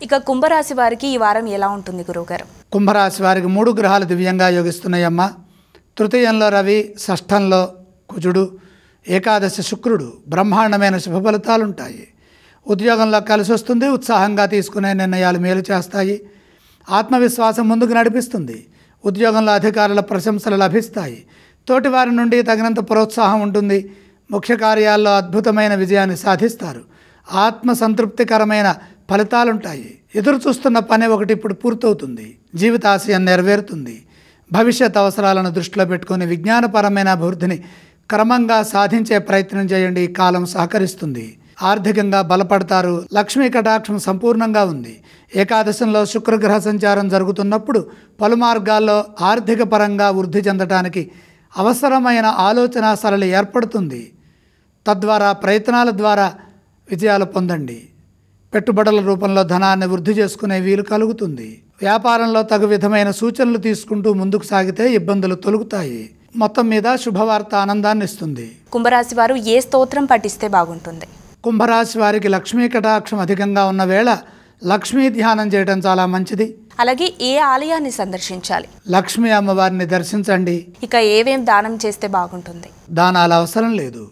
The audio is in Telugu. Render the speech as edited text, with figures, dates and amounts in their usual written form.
ఇక కుంభరాశి వారికి ఈ వారం ఎలా ఉంటుంది గురువుగారు? కుంభరాశి వారికి 3 గ్రహాలు దివ్యంగా యోగిస్తున్నాయమ్మ. తృతీయంలో రవి, షష్ఠంలో కుజుడు, ఏకాదశి శుక్రుడు. బ్రహ్మాండమైన శుభ ఫలితాలుంటాయి. ఉద్యోగంలో కలిసి వస్తుంది. ఉత్సాహంగా తీసుకునే నిర్ణయాలు మేలు చేస్తాయి. ఆత్మవిశ్వాసం ముందుకు నడిపిస్తుంది. ఉద్యోగంలో అధికారుల ప్రశంసలు లభిస్తాయి. తోటివారి నుండి తగినంత ప్రోత్సాహం ఉంటుంది. ముఖ్య కార్యాల్లో అద్భుతమైన విజయాన్ని సాధిస్తారు. ఆత్మ సంతృప్తికరమైన ఫలితాలుంటాయి. ఎదురు చూస్తున్న పని ఒకటి ఇప్పుడు పూర్తవుతుంది. జీవితాశయం నెరవేరుతుంది. భవిష్యత్ అవసరాలను దృష్టిలో పెట్టుకుని విజ్ఞానపరమైన అభివృద్ధిని క్రమంగా సాధించే ప్రయత్నం చేయండి. ఈ కాలం సహకరిస్తుంది. ఆర్థికంగా బలపడతారు. లక్ష్మీ కటాక్షం సంపూర్ణంగా ఉంది. ఏకాదశంలో శుక్రగ్రహ సంచారం జరుగుతున్నప్పుడు పలు మార్గాల్లో ఆర్థిక పరంగా వృద్ధి చెందడానికి అవసరమైన ఆలోచన సరళి ఏర్పడుతుంది. తద్వారా ప్రయత్నాల ద్వారా విజయాలు పొందండి. పెట్టుబడుల రూపంలో ధనాన్ని వృద్ధి చేసుకునే వీలు కలుగుతుంది. వ్యాపారంలో తగు విధమైన సూచనలు తీసుకుంటూ ముందుకు సాగితే ఇబ్బందులు తొలగుతాయి. మొత్తం మీద శుభవార్త ఆనందాన్ని ఇస్తుంది. కుంభరాశి వారు ఏ స్తోత్రం పఠిస్తే బాగుంటుంది? కుంభరాశి వారికి లక్ష్మీ కటాక్షం అధికంగా ఉన్న వేళ లక్ష్మీ ధ్యానం చేయడం చాలా మంచిది. అలాగే ఏ ఆలయాన్ని సందర్శించాలి? లక్ష్మీ అమ్మవారిని దర్శించండి. ఇక ఏవేం దానం చేస్తే బాగుంటుంది? దానాల అవసరం లేదు.